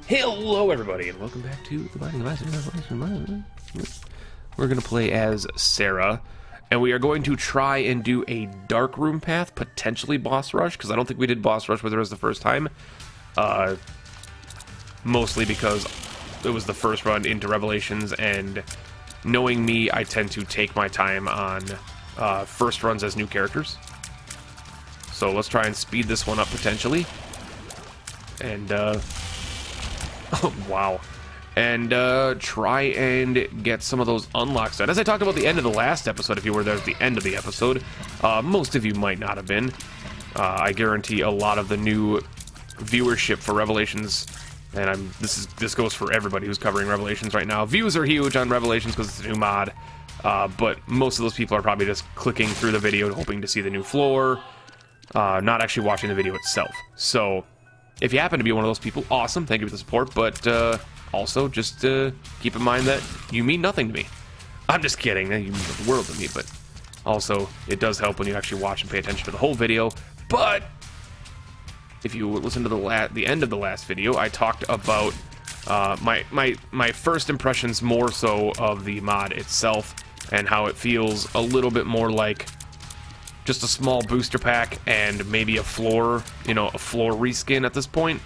Hello everybody, and welcome back to the Binding of Isaac. We're going to play as Sarah, and we are going to try and do a dark room path, potentially boss rush, because I don't think we did boss rush with her as the first time. Mostly because it was the first run into Revelations, and knowing me, I tend to take my time on first runs as new characters. So let's try and speed this one up potentially. And, oh, wow. And try and get some of those unlocks done. As I talked about the end of the last episode, if you were there at the end of the episode, most of you might not have been. I guarantee a lot of the new viewership for Revelations, and this goes for everybody who's covering Revelations right now. Views are huge on Revelations because it's a new mod, but most of those people are probably just clicking through the video hoping to see the new floor, not actually watching the video itself. So if you happen to be one of those people, awesome, thank you for the support, but also just keep in mind that you mean nothing to me. I'm just kidding, you mean the world to me, but also it does help when you actually watch and pay attention to the whole video. But if you listen to the end of the last video, I talked about my first impressions more so of the mod itself and how it feels a little bit more like just a small booster pack and maybe a floor, you know, a floor reskin at this point.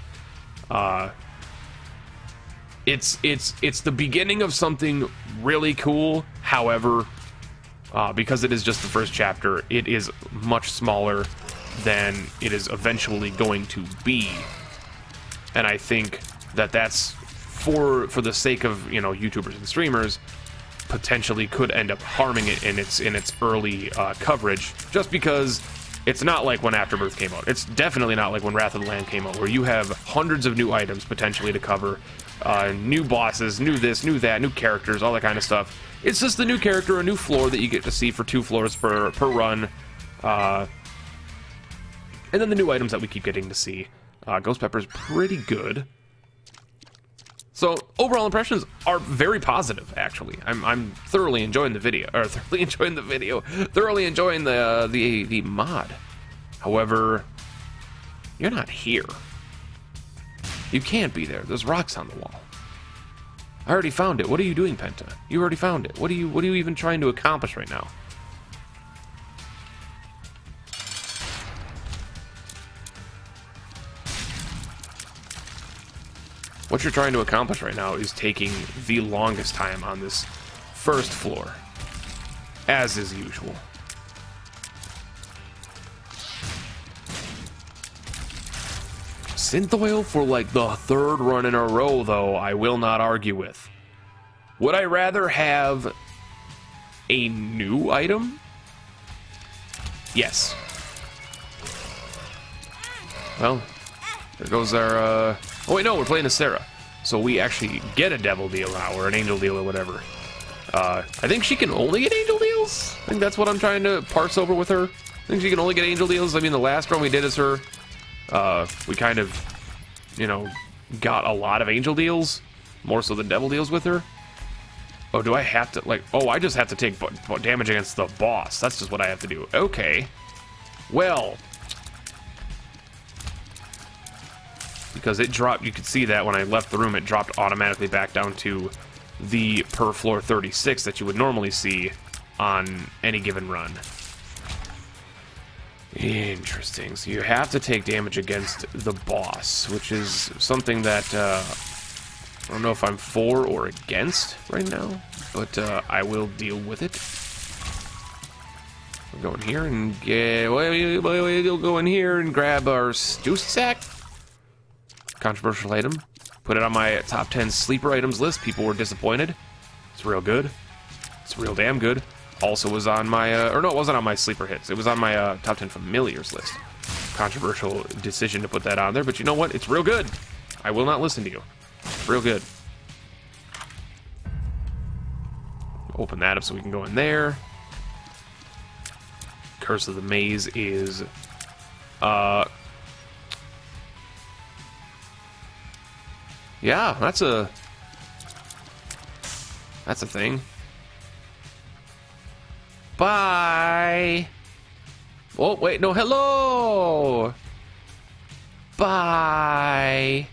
It's the beginning of something really cool. However, because it is just the first chapter, it is much smaller than it is eventually going to be. And I think that that's for the sake of, you know, YouTubers and streamers, potentially could end up harming it in its early coverage, just because it's not like when Afterbirth came out. It's definitely not like when Wrath of the Land came out, where you have hundreds of new items potentially to cover, new bosses, new this, new that, new characters, all that kind of stuff. It's just the new character, a new floor that you get to see for 2 floors per run, and then the new items that we keep getting to see. Ghost Pepper's pretty good. So overall impressions are very positive, actually. I'm thoroughly enjoying the video, thoroughly enjoying the mod. However, you're not here. You can't be there. There's rocks on the wall. I already found it. What are you doing, Penta? You already found it. What are you even trying to accomplish right now? What you're trying to accomplish right now is taking the longest time on this first floor, as is usual. Synth oil for like the 3rd run in a row, though, I will not argue with. Would I rather have a new item? Yes. Well, there goes our, oh wait, no, we're playing as Sarah. So we actually get a devil deal now, or an angel deal, or whatever. I think she can only get angel deals? I think that's what I'm trying to parse over with her. I think she can only get angel deals. I mean, the last run we did as her, we kind of, you know, got a lot of angel deals, more so than devil deals with her. Oh, do I have to, like, oh, I just have to take damage against the boss. That's just what I have to do. Okay. Well, because it dropped, you could see that when I left the room, it dropped automatically back down to the per floor 36 that you would normally see on any given run. Interesting. So you have to take damage against the boss, which is something that I don't know if I'm for or against right now, but I will deal with it. We'll go in here and get, we'll go in here and grab our stew sack. Controversial item. Put it on my top 10 sleeper items list. People were disappointed. It's real good. It's real damn good. Also was on my, or no, it wasn't on my sleeper hits. It was on my top 10 familiars list. Controversial decision to put that on there, but you know what? It's real good. I will not listen to you. It's real good. Open that up so we can go in there. Curse of the Maze is, yeah, that's a thing. Bye. Oh, wait, no, hello. Bye.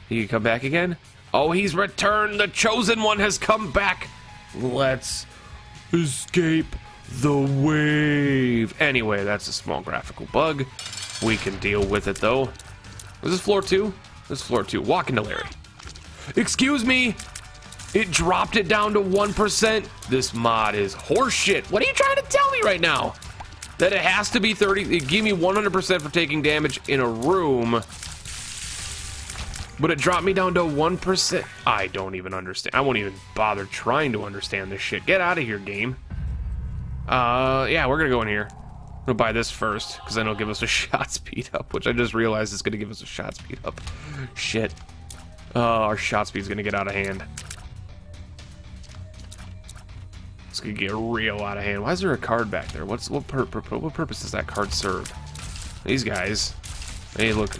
He can come back again? Oh, he's returned! The chosen one has come back! Let's escape the wave! Anyway, that's a small graphical bug. We can deal with it, though. Is this floor 2? This is floor 2. Walk into Larry. Excuse me! It dropped it down to 1%. This mod is horseshit. What are you trying to tell me right now? That it has to be 30. It gave me 100% for taking damage in a room. But it dropped me down to 1%. I don't even understand. I won't even bother trying to understand this shit. Get out of here, game. Yeah, we're gonna go in here. I'm gonna buy this first, because then it'll give us a shot speed up, which I just realized is gonna give us a shot speed up. Shit. Our shot speed's gonna get out of hand. It's gonna get real out of hand. Why is there a card back there? What purpose does that card serve? These guys, they look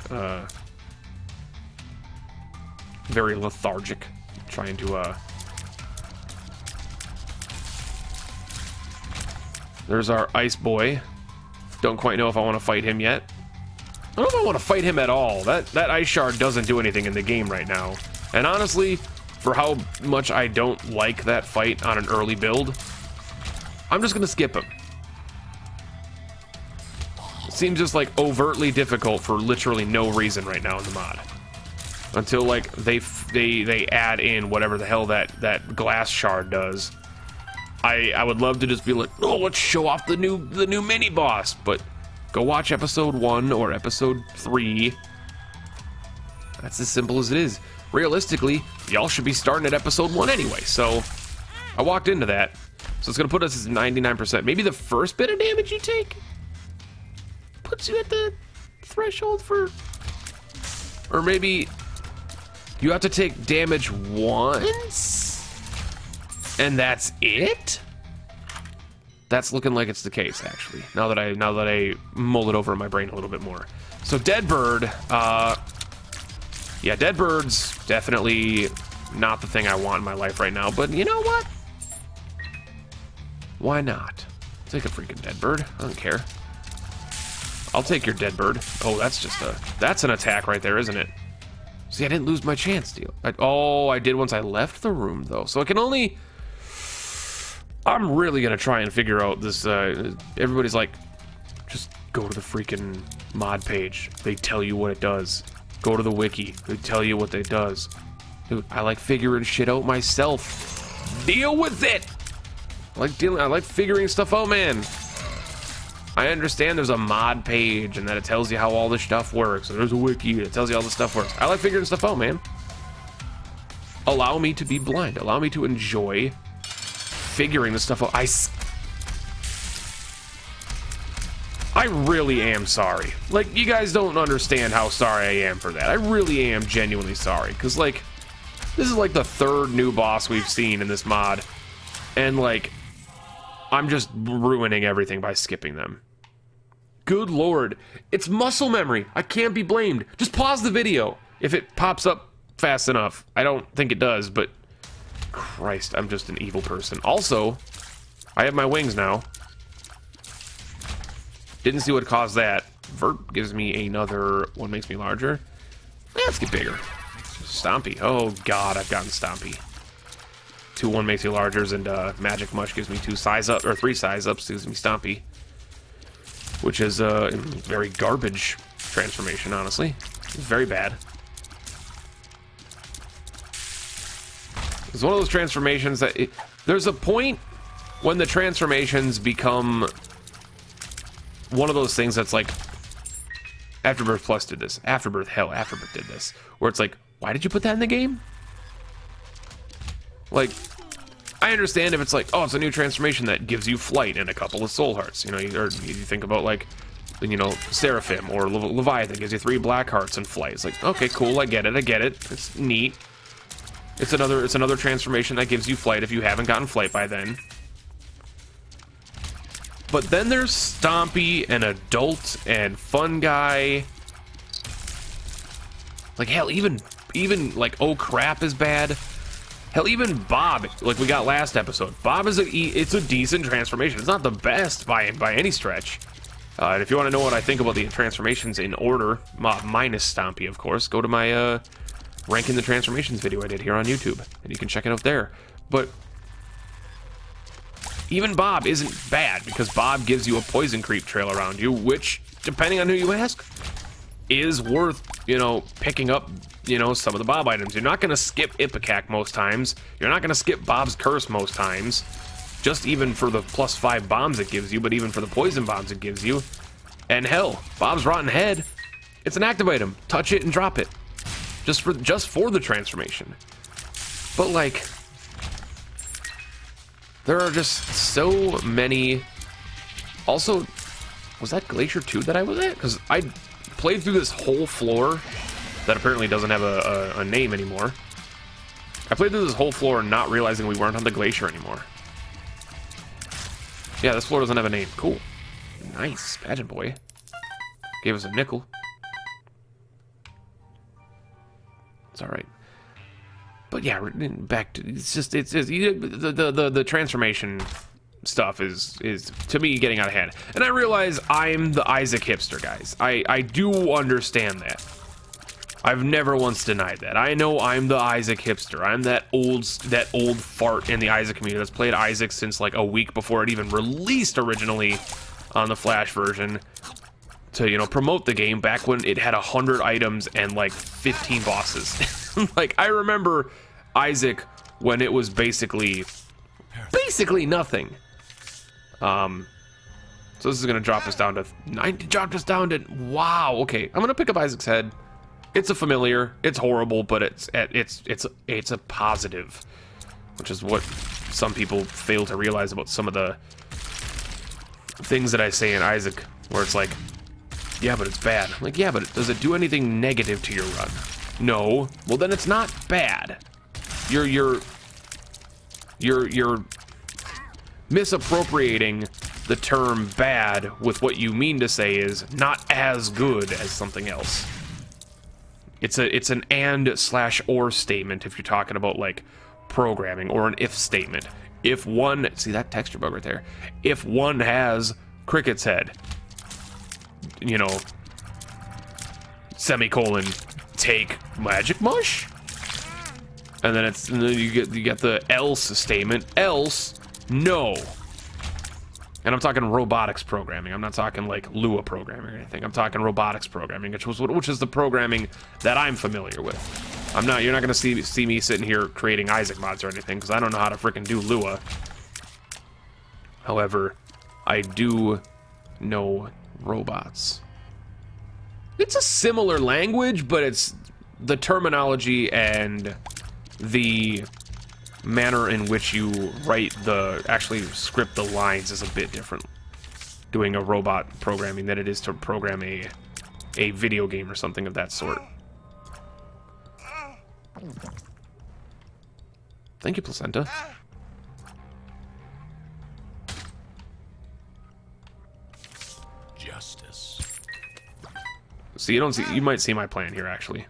very lethargic, trying to There's our ice boy. Don't quite know if I want to fight him yet. I don't know if I want to fight him at all. That ice shard doesn't do anything in the game right now. And honestly, for how much I don't like that fight on an early build, I'm just gonna skip him. It seems just like overtly difficult for literally no reason right now in the mod. Until like they add in whatever the hell that glass shard does. I would love to just be like, oh, let's show off the new mini boss, but go watch episode 1 or episode 3. That's as simple as it is. Realistically, y'all should be starting at episode 1 anyway, so I walked into that. So it's gonna put us at 99%. Maybe the first bit of damage you take puts you at the threshold for, or maybe you have to take damage once, and that's it? That's looking like it's the case, actually. Now that I mull it over in my brain a little bit more. So Dead Bird, yeah, Dead Bird's definitely not the thing I want in my life right now, but you know what? Why not? Take a freaking Dead Bird. I don't care. I'll take your Dead Bird. Oh, that's an attack right there, isn't it? See, I didn't lose my chance, deal. Oh, I did once I left the room, though. So I can only... I'm really gonna try and figure out this, everybody's like, just go to the freaking mod page. They tell you what it does. Go to the wiki. They tell you what it does. Dude, I like figuring shit out myself. Deal with it! I like figuring stuff out, man. I understand there's a mod page and that it tells you how all this stuff works. And there's a wiki that tells you all this stuff works. I like figuring stuff out, man. Allow me to be blind. Allow me to enjoy figuring this stuff out. I really am sorry. Like, you guys don't understand how sorry I am for that. I really am genuinely sorry. Because, like, this is like the 3rd new boss we've seen in this mod. And, like, I'm just ruining everything by skipping them. Good lord. It's muscle memory. I can't be blamed. Just pause the video if it pops up fast enough. I don't think it does, but Christ, I'm just an evil person. Also, I have my wings now. Didn't see what caused that. Vert gives me another one, makes me larger. Let's get bigger. Stompy. Oh god, I've gotten Stompy. 2-1 makes me largers, and Magic Mush gives me 2 size up, or 3 size ups, gives me Stompy. Which is a very garbage transformation, honestly. It's very bad. It's one of those transformations that there's a point when the transformations become one of those things that's like, Afterbirth Plus did this. Afterbirth did this. Where it's like, why did you put that in the game? Like, I understand if it's like, oh, it's a new transformation that gives you flight and a couple of soul hearts. You know, or you think about like, you know, Seraphim or Leviathan gives you 3 black hearts and flight. It's like, okay, cool, I get it. It's neat. It's another transformation that gives you flight if you haven't gotten flight by then. But then there's Stompy and Adult and Fun Guy. Like hell, even like Oh Crap is bad. Hell, even Bob, like we got last episode. Bob is it's a decent transformation. It's not the best by any stretch. And if you want to know what I think about the transformations in order, minus Stompy, of course, go to my ranking the transformations video I did here on YouTube, and you can check it out there. But even Bob isn't bad, because Bob gives you a poison creep trail around you, which, depending on who you ask, is worth, you know, picking up, you know, some of the Bob items. You're not going to skip Ipecac most times. You're not going to skip Bob's Curse most times, just even for the +5 bombs it gives you, but even for the poison bombs it gives you. And hell, Bob's Rotten Head, it's an active item. Touch it and drop it. Just for the transformation. But like, there are just so many. Also, was that Glacier 2 that I was at? Because I played through this whole floor that apparently doesn't have a name anymore. I played through this whole floor not realizing we weren't on the Glacier anymore. Yeah, this floor doesn't have a name. Cool. Nice. Pageant boy. Gave us a nickel. It's alright. But yeah, back to, the transformation stuff is to me getting out of hand. And I realize I'm the Isaac hipster, guys. I do understand that. I've never once denied that. I know I'm the Isaac hipster. I'm that old fart in the Isaac community that's played Isaac since like a week before it even released originally on the Flash version, to, you know, promote the game back when it had 100 items and like 15 bosses. Like, I remember Isaac when it was basically nothing. So this is gonna drop us down to 90. Dropped us down to, wow. Okay, I'm gonna pick up Isaac's head. It's a familiar. It's horrible, but it's a positive, which is what some people fail to realize about some of the things that I say in Isaac, where it's like, yeah, but it's bad. I'm like, yeah, but does it do anything negative to your run? No. Well, then it's not bad. You're misappropriating the term bad with what you mean to say is not as good as something else. It's an and/or statement if you're talking about like programming, or an if statement. If one, see that texture bug right there, if one has Cricket's head, you know, semicolon, take magic mush, and then you get the else statement, else no. And I'm talking robotics programming. I'm not talking like Lua programming or anything. I'm talking robotics programming, which is the programming that I'm familiar with. You're not gonna see me sitting here creating Isaac mods or anything, because I don't know how to freaking do Lua. However, I do know robots. It's a similar language, but it's the terminology and the manner in which you write actually script the lines is a bit different doing a robot programming than it is to program a video game or something of that sort. Thank you, placenta. Justice. See, you might see my plan here, actually.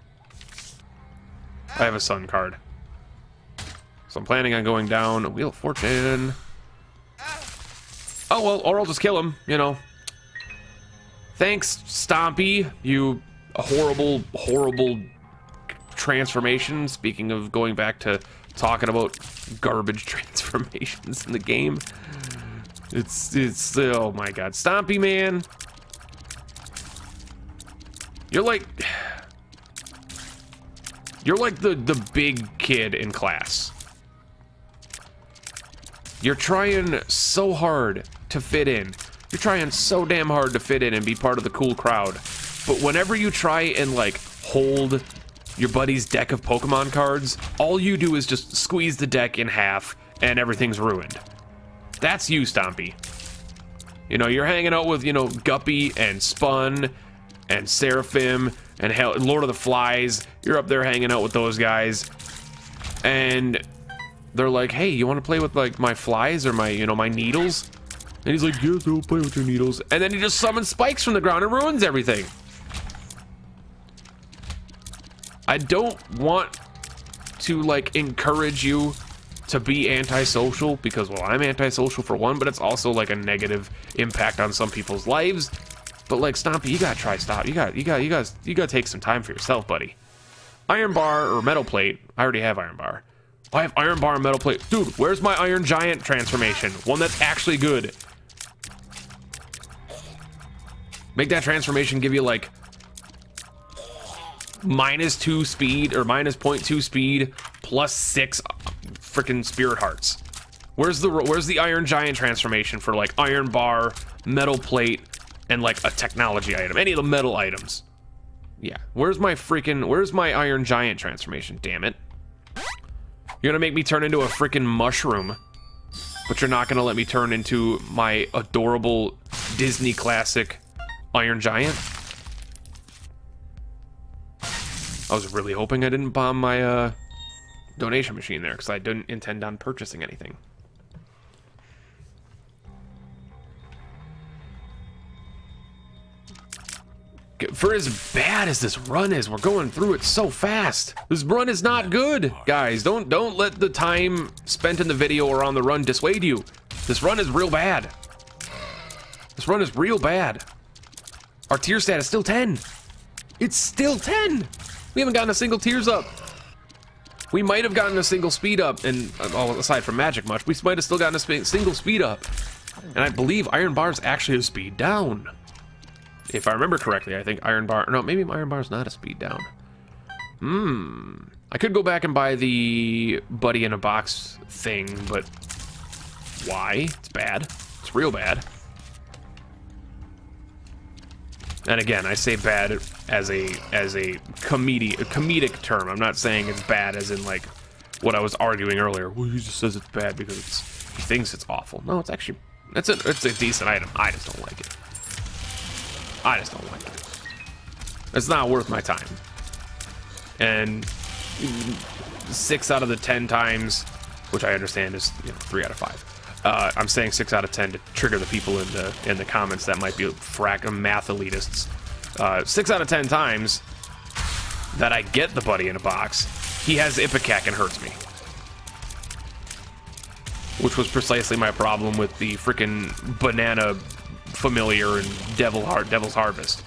I have a sun card. So I'm planning on going down a Wheel of Fortune. Oh, well, or I'll just kill him, you know. Thanks, Stompy, you horrible, horrible transformation. Speaking of going back to talking about garbage transformations in the game. It's oh my god. Stompy, man. You're like the big kid in class. You're trying so hard to fit in. You're trying so damn hard to fit in and be part of the cool crowd. But whenever you try and like hold your buddy's deck of Pokemon cards, all you do is just squeeze the deck in half and everything's ruined. That's you, Stompy. You know, you're hanging out with, you know, Guppy and Spun and Seraphim and hell, Lord of the Flies. You're up there hanging out with those guys. And they're like, hey, you want to play with like my flies or my, you know, my needles? And he's like, yes, I'll play with your needles. And then he just summons spikes from the ground and ruins everything. I don't want to like encourage you to be antisocial because, well, I'm antisocial for one, but it's also like a negative impact on some people's lives. But like, Stompy, you gotta try stop. You gotta take some time for yourself, buddy. iron bar or metal plate. I already have iron bar. I have iron bar and metal plate. Dude, where's my iron giant transformation? One that's actually good. Make that transformation give you like -2 speed or -0.2 speed plus 6 freaking spirit hearts. Where's the iron giant transformation for like iron bar, metal plate, and like a technology item? Any of the metal items. Yeah, where's my iron giant transformation? Damn it. You're gonna make me turn into a freaking mushroom, but you're not gonna let me turn into my adorable Disney classic iron giant? I was really hoping I didn't bomb my donation machine there, because I didn't intend on purchasing anything. For as bad as this run is, we're going through it so fast. This run is not good, guys. Don't let the time spent in the video or on the run dissuade you. This run is real bad. This run is real bad. Our tier stat is still 10. It's still 10. We haven't gotten a single tears up. We might have gotten a single speed up, and aside from magic much, we might have still gotten a single speed up. And I believe iron bars actually have speed down. If I remember correctly, I think iron bar... No, maybe iron bar is not a speed down. I could go back and buy the buddy in a box thing, but why? It's bad. It's real bad. And again, I say bad as a comedic term. I'm not saying it's bad as in like what I was arguing earlier. Well, he just says it's bad because he thinks it's awful. No, it's actually it's a decent item. I just don't like it. I just don't like it. It's not worth my time. And 6 out of the 10 times, which I understand is 3 out of 5. I'm saying 6 out of 10 to trigger the people in the comments that might be math elitists. 6 out of 10 times that I get the buddy in a box, he has Ipecac and hurts me. Which was precisely my problem with the freaking banana familiar and Devil's Harvest.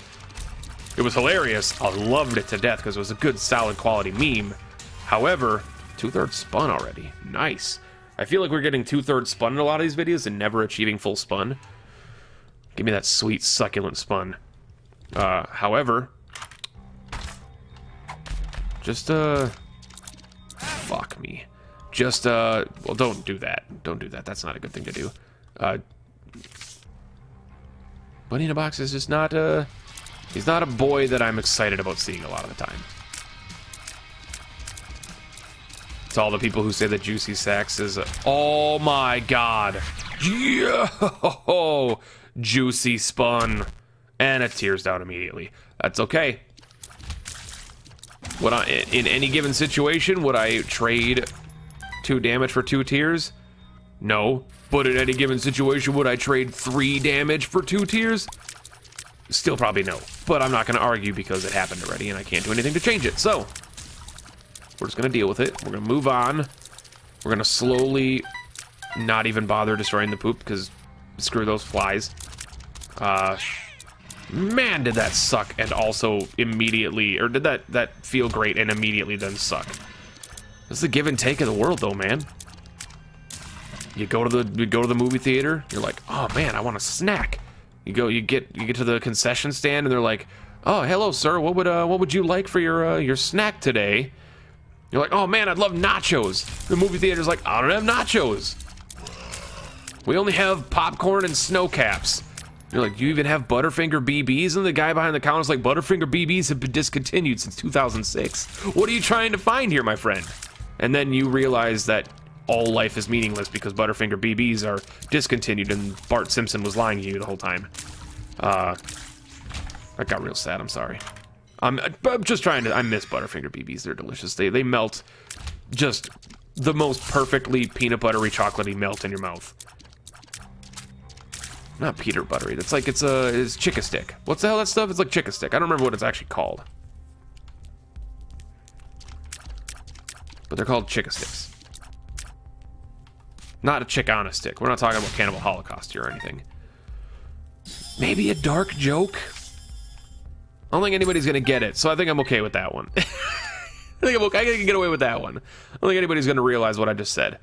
It was hilarious. I loved it to death because it was a good, solid quality meme. However, 2/3 spun already. Nice. I feel like we're getting 2/3 spun in a lot of these videos and never achieving full spun. Give me that sweet, succulent spun. However, just, fuck me. Just, well, don't do that. Don't do that. That's not a good thing to do. Bunny in a box is just not, he's not a boy that I'm excited about seeing a lot of the time. To all the people who say that Juicy Sax is oh my god. Yeah! Juicy spun. And it tears down immediately. That's okay. In any given situation, would I trade 2 damage for 2 tears? No. But in any given situation, would I trade 3 damage for 2 tears? Still probably no. But I'm not going to argue because it happened already and I can't do anything to change it. So, we're just going to deal with it. We're going to move on. We're going to slowly not even bother destroying the poop because screw those flies. Man, did that suck and also immediately, or did that feel great and immediately then suck. This is the give and take of the world though, man. You go to the movie theater, you're like, oh man, I want a snack. You get to the concession stand and they're like, oh, hello sir, what would you like for your snack today? You're like, oh man, I'd love nachos. The movie theater's like, I don't have nachos. We only have popcorn and snow caps. You're like, you even have Butterfinger BBs? And the guy behind the counter's like, Butterfinger BBs have been discontinued since 2006. What are you trying to find here, my friend? And then you realize that all life is meaningless because Butterfinger BBs are discontinued and Bart Simpson was lying to you the whole time. That got real sad, I'm sorry. I'm just trying to, I miss Butterfinger BBs, they're delicious. They melt just the most perfectly peanut buttery chocolatey melt in your mouth. Not peanut buttery, it's like it's Chick-a Stick. What's the hell that stuff? It's like Chick-a Stick. I don't remember what it's actually called. But they're called Chick-a Sticks. Not a chick on a stick. We're not talking about Cannibal Holocaust here or anything. Maybe a dark joke? I don't think anybody's gonna get it, so I think I'm okay with that one. think I can get away with that one. I don't think anybody's going to realize what I just said.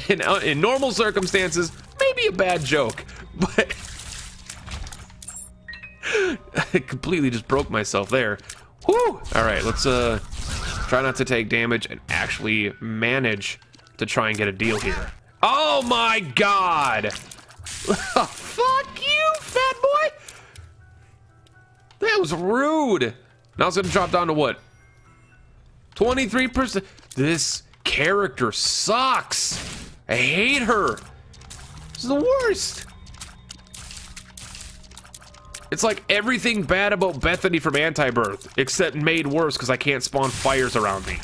In normal circumstances, maybe a bad joke, but I completely just broke myself there. Whew! All right, let's try not to take damage and actually manage to try and get a deal here. Oh my God! Fuck you, fat boy! That was rude. Now it's gonna drop down to what? 23%. This character sucks. I hate her. This is the worst. It's like everything bad about Bethany from Anti-Birth, except made worse because I can't spawn fires around me.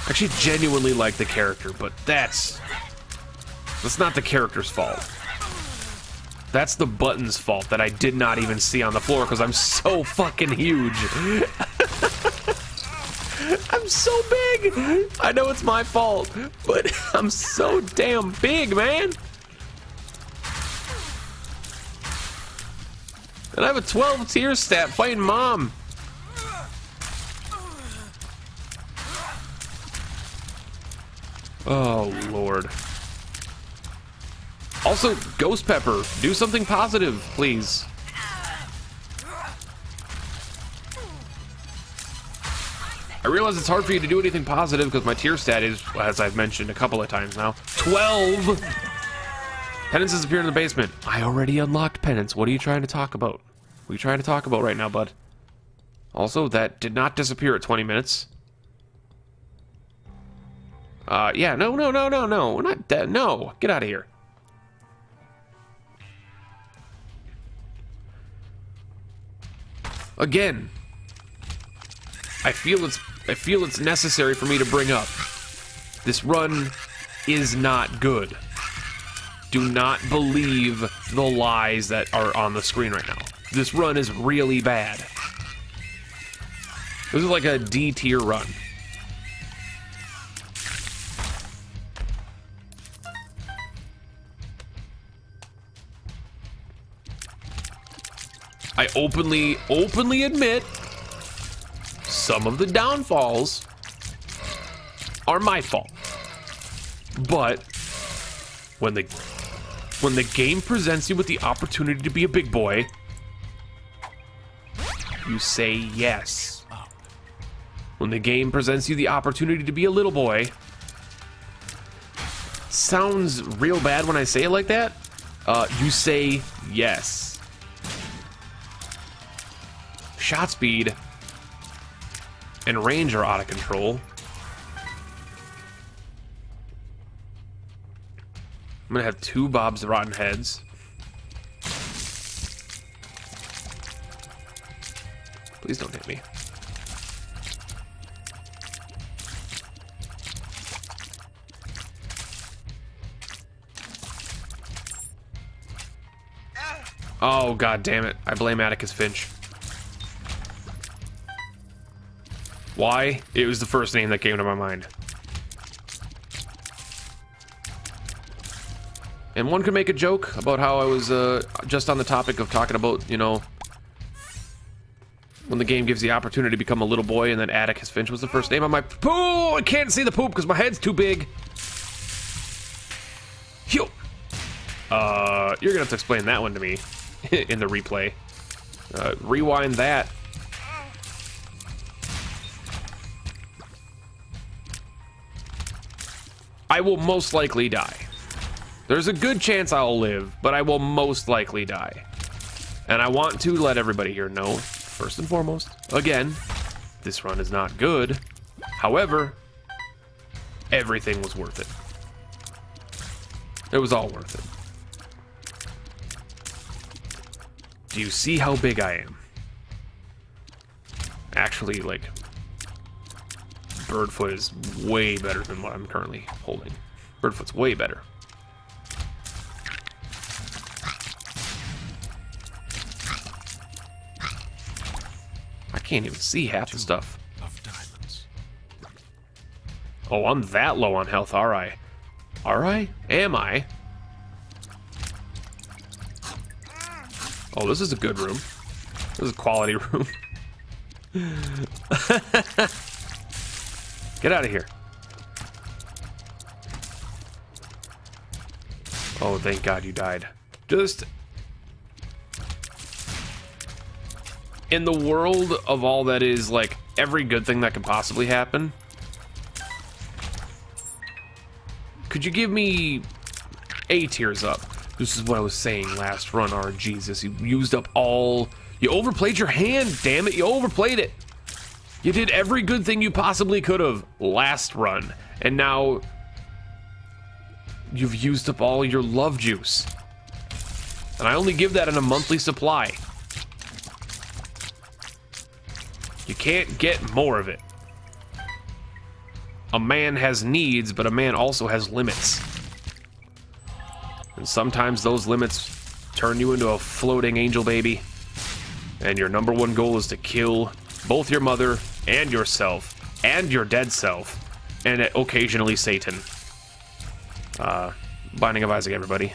I actually genuinely like the character, but that's not the character's fault. That's the button's fault that I did not even see on the floor because I'm so fucking huge. I'm so big. I know it's my fault, but I'm so damn big, man. And I have a 12 tier stat fighting mom. Oh, Lord. Also, Ghost Pepper, do something positive, please. I realize it's hard for you to do anything positive because my tier stat is, as I've mentioned a couple of times now, 12! Penances appear in the basement. I already unlocked penance. What are you trying to talk about? What are you trying to talk about right now, bud? Also, that did not disappear at 20 minutes. Yeah, no. We're not dead. No, get out of here. Again, I feel it's necessary for me to bring up. This run is not good. Do not believe the lies that are on the screen right now. This run is really bad. This is like a D tier run. I openly admit some of the downfalls are my fault. But when the game presents you with the opportunity to be a big boy, you say yes. When the game presents you the opportunity to be a little boy, sounds real bad when I say it like that, you say yes. Shot speed and range are out of control. I'm gonna have 2 Bob's Rotten Heads. Please don't hit me. Oh, god damn it. I blame Atticus Finch. Why? It was the first name that came to my mind. And one could make a joke about how I was just on the topic of talking about, you know, when the game gives the opportunity to become a little boy, and then Atticus Finch was the first name on my... Oh, I can't see the poop because my head's too big. Yo. You're gonna have to explain that one to me in the replay. Rewind that. I will most likely die. There's a good chance I'll live, but I will most likely die. And I want to let everybody here know, first and foremost, again, this run is not good. However, everything was worth it. It was all worth it. Do you see how big I am? Actually, like, Birdfoot is way better than what I'm currently holding. Birdfoot's way better. I can't even see half the stuff. Oh, I'm that low on health, are I? Are I? Am I? Oh, this is a good room. This is a quality room. Get out of here. Oh, thank God you died. Just... in the world of all that is, like, every good thing that could possibly happen, could you give me a tears up? This is what I was saying last run, oh Jesus. You used up all... You overplayed your hand, damn it. You overplayed it. You did every good thing you possibly could have last run. And now... you've used up all your love juice. And I only give that in a monthly supply. You can't get more of it. A man has needs, but a man also has limits. And sometimes those limits turn you into a floating angel baby. And your #1 goal is to kill both your mother and yourself and your dead self. And occasionally Satan. Binding of Isaac, everybody.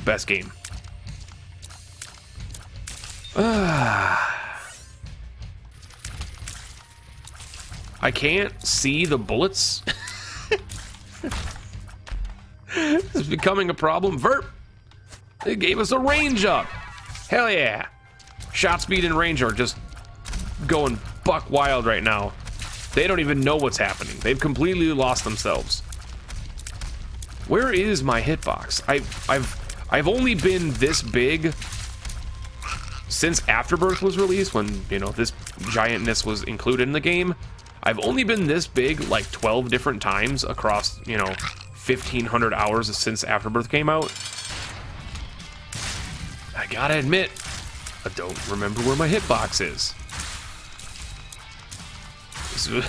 Best game. I can't see the bullets. This is becoming a problem. Verp! It gave us a range up. Hell yeah. Shot speed and range are just going buck wild right now. They don't even know what's happening. They've completely lost themselves. Where is my hitbox? I've only been this big since Afterbirth was released, when, you know, this giantness was included in the game. I've only been this big like 12 different times across, you know, 1,500 hours since Afterbirth came out. I gotta admit, I don't remember where my hitbox is.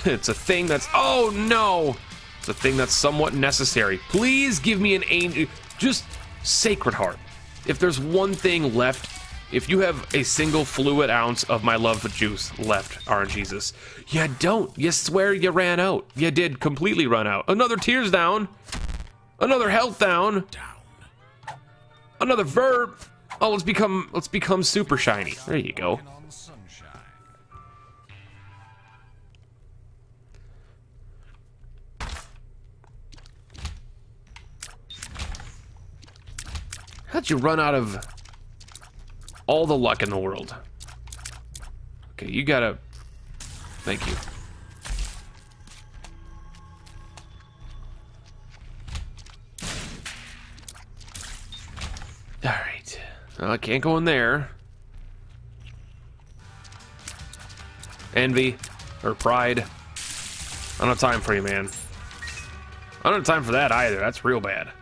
It's a thing that's... oh no! It's a thing that's somewhat necessary. Please give me an angel... just Sacred Heart. If there's one thing left... if you have a single fluid ounce of my love juice left, RNGesus, you don't. You swear you ran out. You did completely run out. Another tears down. Another health down. Another verb. Oh, let's become super shiny. There you go. How'd you run out of all the luck in the world? Okay, you gotta... thank you. Alright. Well, I can't go in there. Envy. Or pride. I don't have time for you, man. I don't have time for that either. That's real bad.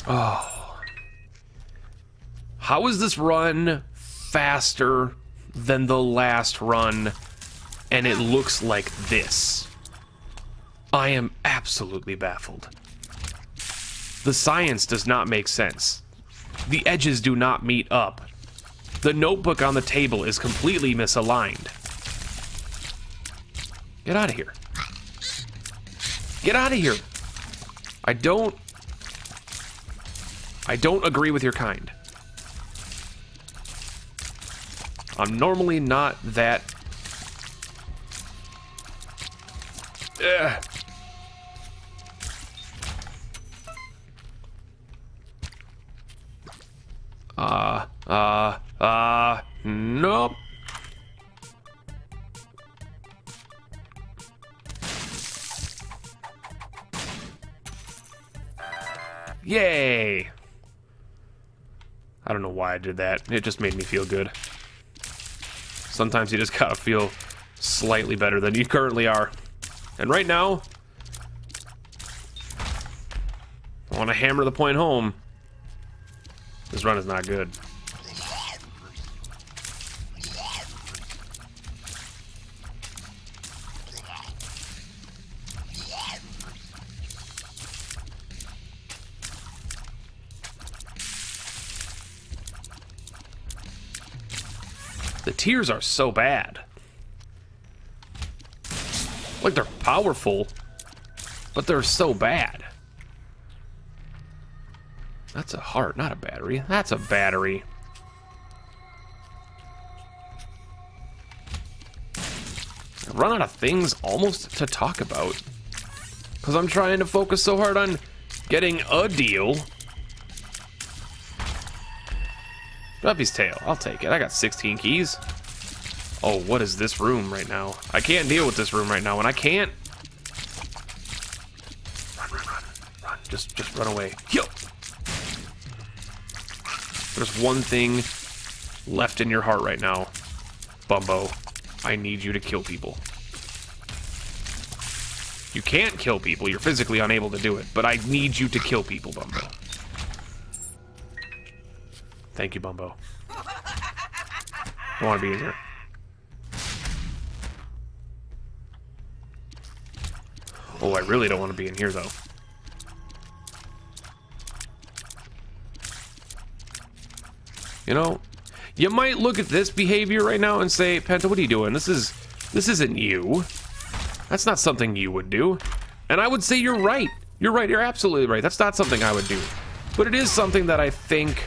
Oh. How is this run faster than the last run, and it looks like this? I am absolutely baffled. The science does not make sense. The edges do not meet up. The notebook on the table is completely misaligned. Get out of here. Get out of here. I don't agree with your kind. I'm normally not that... nope. Yay! I don't know why I did that. It just made me feel good. Sometimes you just gotta feel slightly better than you currently are. And right now, I want to hammer the point home. This run is not good. The tears are so bad. Like, they're powerful, but they're so bad. That's a heart, not a battery. That's a battery. I run out of things almost to talk about. Because I'm trying to focus so hard on getting a deal. Puppy's tail, I'll take it. I got 16 keys. Oh, what is this room right now? I can't deal with this room right now, and I can't. Run, run, run, run. Just run away. Yo! There's one thing left in your heart right now, Bumbo. I need you to kill people. You can't kill people. You're physically unable to do it. But I need you to kill people, Bumbo. Thank you, Bumbo. I want to be in here. Oh, I really don't want to be in here, though. You know, you might look at this behavior right now and say, Penta, what are you doing? This isn't you. That's not something you would do. And I would say you're right. You're right. You're absolutely right. That's not something I would do. But it is something that I think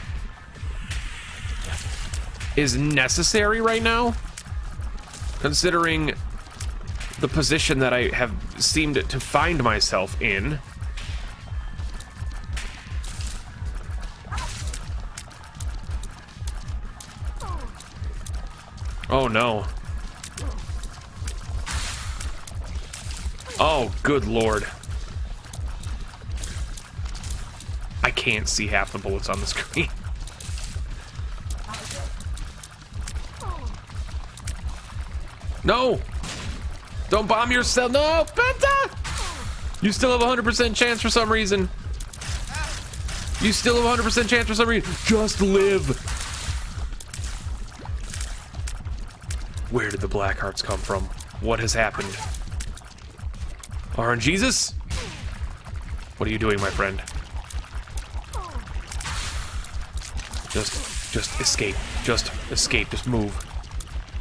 is necessary right now, considering the position that I have seemed to find myself in. Oh no. Oh, good lord. I can't see half the bullets on the screen. No! Don't bomb yourself. No, Penta! You still have a 100% chance for some reason. You still have a 100% chance for some reason. Just live. Where did the black hearts come from? What has happened? RNGesus? What are you doing, my friend? Just escape. Just escape. Just move.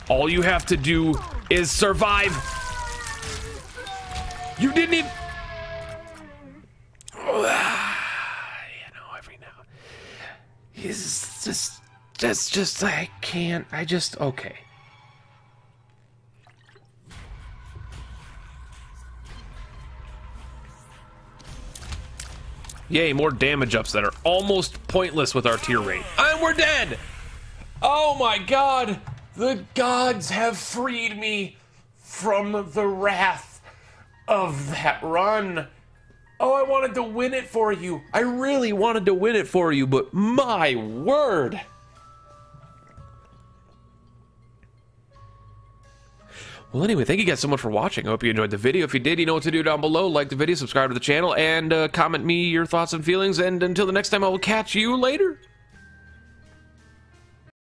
All you have to do is survive. You didn't even... You know, every now... He's just... I can't... I just... Okay. Yay, more damage ups that are almost pointless with our tier rate. And we're dead! Oh my god! The gods have freed me from the wrath of that run. Oh, I wanted to win it for you. I really wanted to win it for you, but my word. Well, anyway, thank you guys so much for watching. I hope you enjoyed the video. If you did, you know what to do down below. Like the video, subscribe to the channel, and comment me your thoughts and feelings. And until the next time, I will catch you later.